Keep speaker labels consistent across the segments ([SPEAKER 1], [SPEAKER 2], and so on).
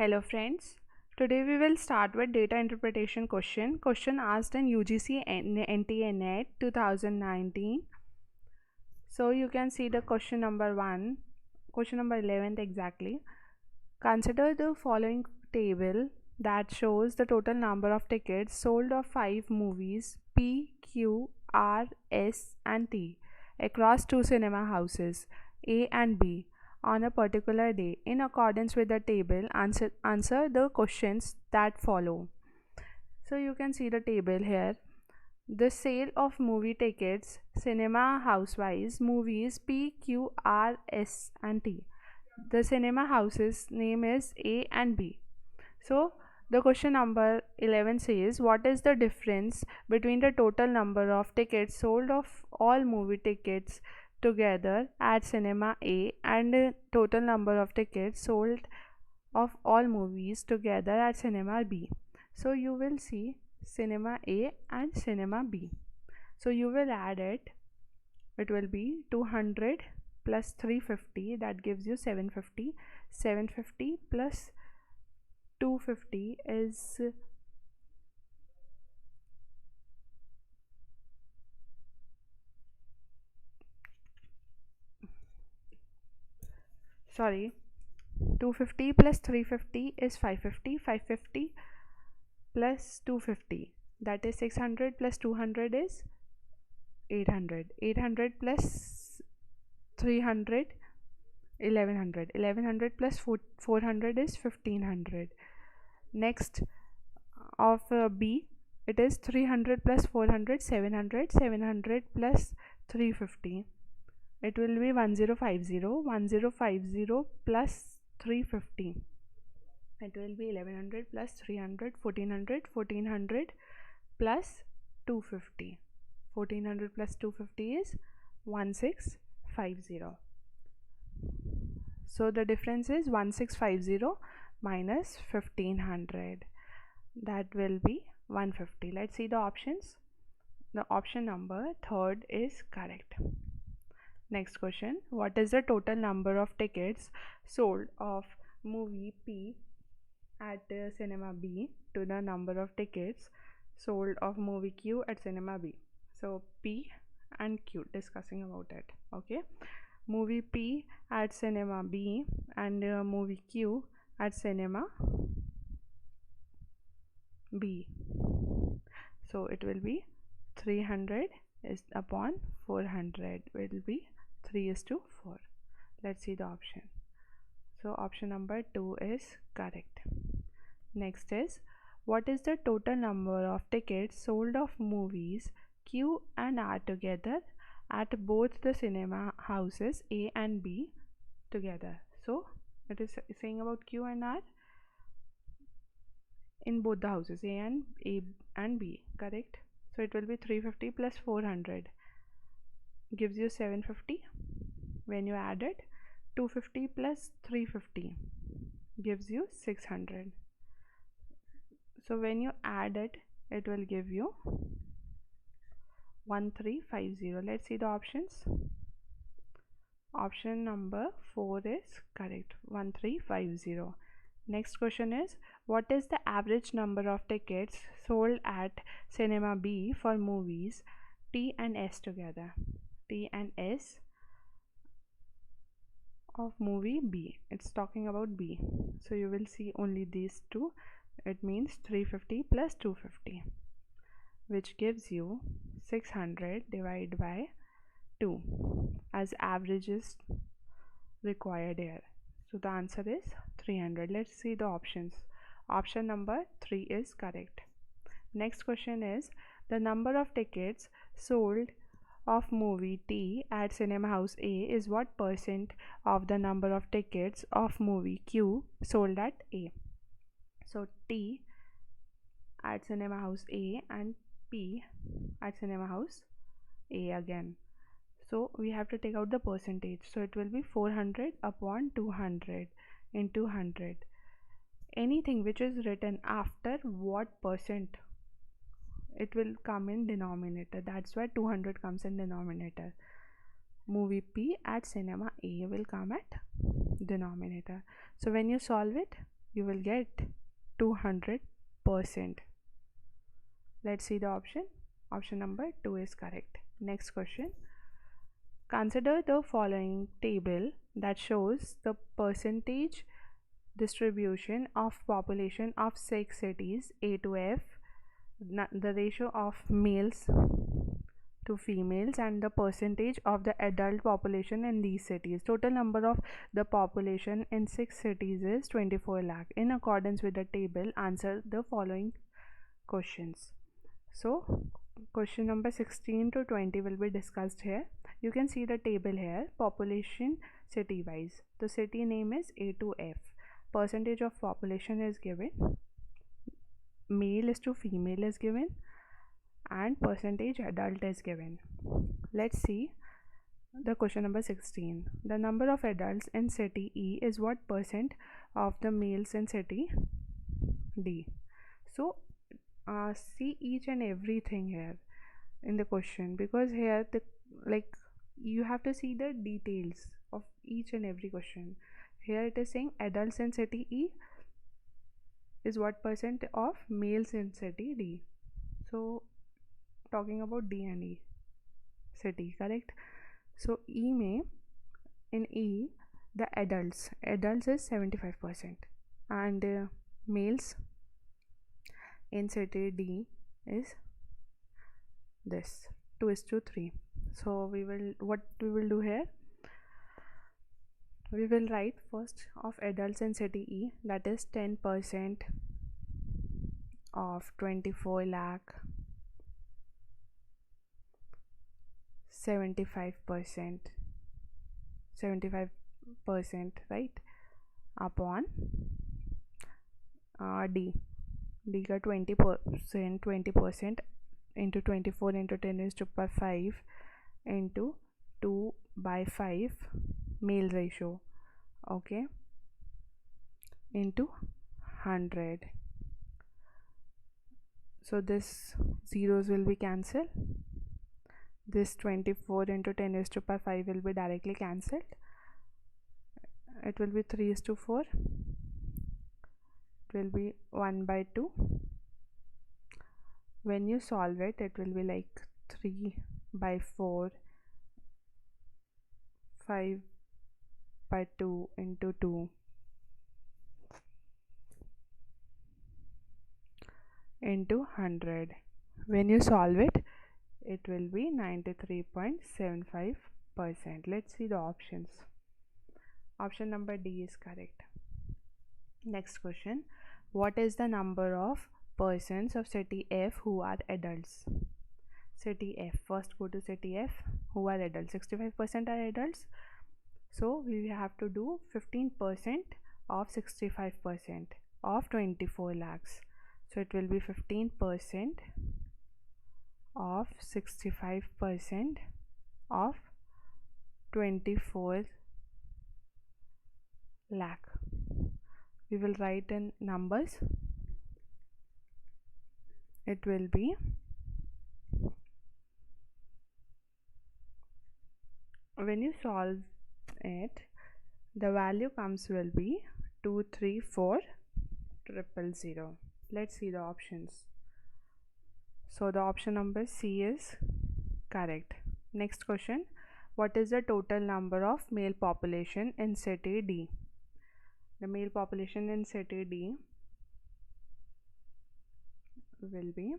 [SPEAKER 1] Hello friends. Today we will start with data interpretation question. Question asked in UGC NTA NET 2019. So you can see the question number 1, question number 11 exactly. Consider the following table that shows the total number of tickets sold of 5 movies P, Q, R, S and T across 2 cinema houses A and B on a particular day. In accordance with the table, answer the questions that follow. So you can see the table here. The sale of movie tickets, cinema house-wise, movies P, Q, R, S and T. The cinema houses name is A and B. So the question number 11 says, what is the difference between the total number of tickets sold of all movie tickets together at cinema A and the total number of tickets sold of all movies together at cinema B? So you will see cinema A and cinema B. So you will add it. It will be 200 plus 350, that gives you 750. 750 plus 250 is sorry 250 plus 350 is 550. 550 plus 250, that is 600, plus 200 is 800. 800 plus 300, 1100. 1100 plus 400 is 1500. Next of B, it is 300 plus 400, 700. 700 plus 350, it will be 1050. 1050 plus 350, it will be 1100 plus 300, 1400. 1400 plus 250, 1400 plus 250 is 1650. So the difference is 1650 minus 1500, that will be 150. Let's see the options. The option number 3 is correct. Next question, what is the total number of tickets sold of movie P at cinema B to the number of tickets sold of movie Q at cinema B? So P and Q, discussing about it. Okay, movie P at cinema B and movie Q at cinema B. So it will be 300 is upon 400, will be 3:4. Let's see the option. So option number 2 is correct. Next is, what is the total number of tickets sold of movies Q and R together at both the cinema houses A and B together? So it is saying about Q and R in both the houses A and B, correct? So it will be 350 plus 400 gives you 750. When you add it, 250 plus 350 gives you 600. So when you add it, it will give you 1350. Let's see the options. Option number 4 is correct, 1350. Next question is, what is the average number of tickets sold at cinema B for movies T and S together? T and S of movie B, it's talking about B. So you will see only these two. It means 350 plus 250, which gives you 600 divided by 2 as averages required here. So the answer is 300. Let's see the options. Option number 3 is correct. Next question is, the number of tickets sold of movie T at cinema house A is what percent of the number of tickets of movie Q sold at A? So T at cinema house A and P at cinema house A again. So we have to take out the percentage. So it will be 400 upon 200 into 100. Anything which is written after what percent, it will come in denominator. That's why 200 comes in denominator. Movie P at cinema A will come at denominator. So when you solve it, you will get 200%. Let's see the option. Option number 2 is correct. Next question. Consider the following table that shows the percentage distribution of population of 6 cities A to F, the ratio of males to females, and the percentage of the adult population in these cities. Total number of the population in 6 cities is 24 lakh. In accordance with the table, answer the following questions. So question number 16 to 20 will be discussed here. You can see the table here. Population city wise, the city name is A to F. Percentage of population is given, male is to female is given, and percentage adult is given. Let's see the question number 16. The number of adults in city E is what percent of the males in city D? So see each and everything here in the question, because here you have to see the details of each and every question. Here it is saying adults in city E is what percent of males in city D. So talking about D and E city, correct? So in E the adults is 75%, and males in city D is this 2:3. So what we will do here, we will write first of adults in city E, that is 10% of 24 lakh, 75%, right, upon D का 20% into 24 into 10 is to power 5 into 2/5 male ratio, okay, into 100. So this zeros will be cancelled. This 24 into 10 is to power 5 will be directly cancelled. It will be 3:4. It will be 1/2. When you solve it, it will be like 3/4, 5/2 into 2 into 100. When you solve it, it will be 93.75%. Let's see the options. Option number D is correct. Next question. What is the number of persons of city F who are adults? City F, first go to city F, who are adults. 65% are adults, so we have to do 15% of 65% of 24 lakhs. So it will be 15% of 65% of 24 lakh. We will write in numbers. It will be, when you solve it, the value comes will be 234,000. Let's see the options. So the option number C is correct. Next question. What is the total number of male population in city D? The male population in city D will be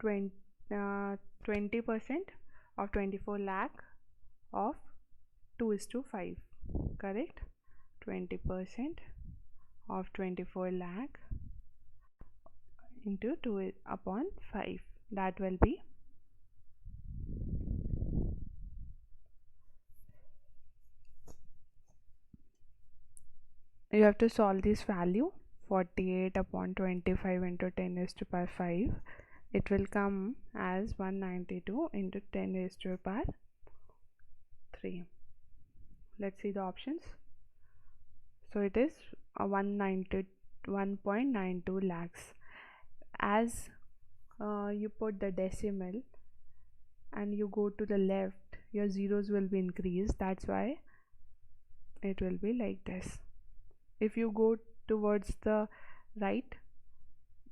[SPEAKER 1] 20% of 24 lakh of 2:5, correct? 20% of 24 lakh into 2/5, that will be you have to solve this value. 48 upon 25 into 10 is to power 5, it will come as 192 into 10 is to power 3. Let's see the options. So it is 191.92 lakhs. As you put the decimal and you go to the left, your zeros will be increased. That's why it will be like this. If you go towards the right,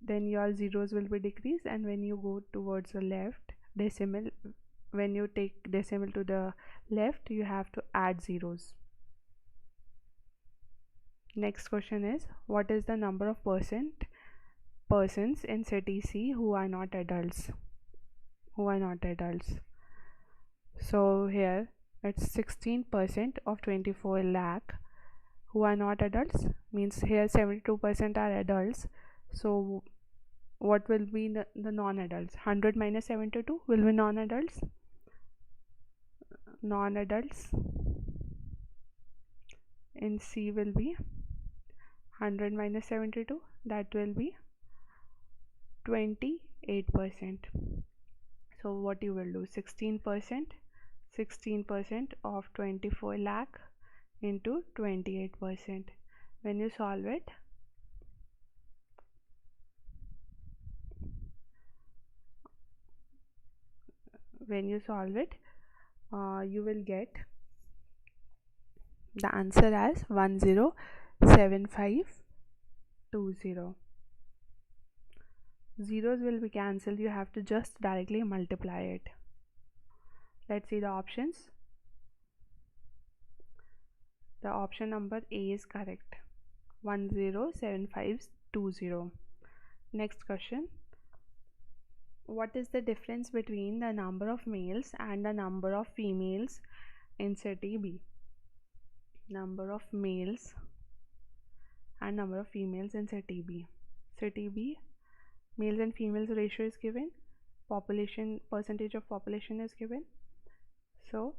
[SPEAKER 1] then your zeros will be decreased, and when you go towards the left decimal, when you take decimal to the left, you have to add zeros. Next question is, what is the number of persons in city C who are not adults? So here it's 16% of 24 lakh who are not adults, means here 72% are adults. So what will be the non-adults? 100 minus 72 will be non-adults. Non-adults in C will be 100 minus 72, that will be 28%. So what you will do, 16% of 24 lakh into 28%. When you solve it, you will get the answer as 107520. Zeros will be cancelled, you have to just directly multiply it. Let's see the options. The option number A is correct, 107520. Next question, what is the difference between the number of males and the number of females in city B? Number of males and number of females in city B. City B, males and females ratio is given, population, percentage of population is given. So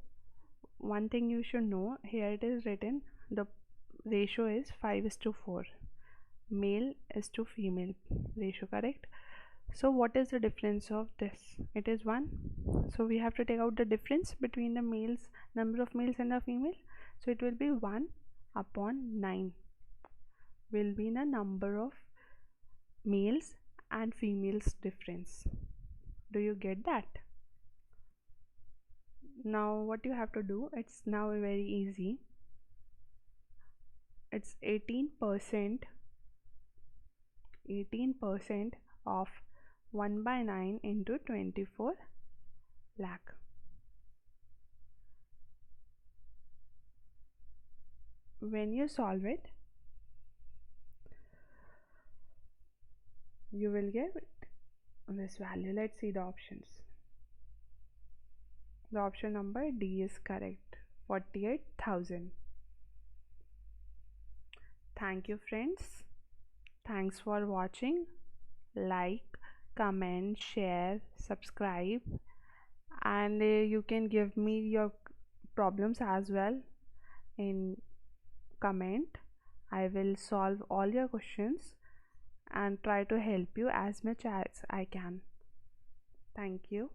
[SPEAKER 1] one thing you should know, here it is written the ratio is 5:4, male is to female ratio, correct? So what is the difference of this? It is 1. So we have to take out the difference between the males, number of males and the female. So it will be 1/9 will be the number of males and females difference. Do you get that? Now what you have to do, it's now very easy. It's 18% of 1/9 into 24 lakh. When you solve it, you will get this value. Let's see the options. The option number D is correct, 48,000. Thank you friends. Thanks for watching. Like, comment, share, subscribe, and you can give me your problems as well in comment. I will solve all your questions and try to help you as much as I can. Thank you.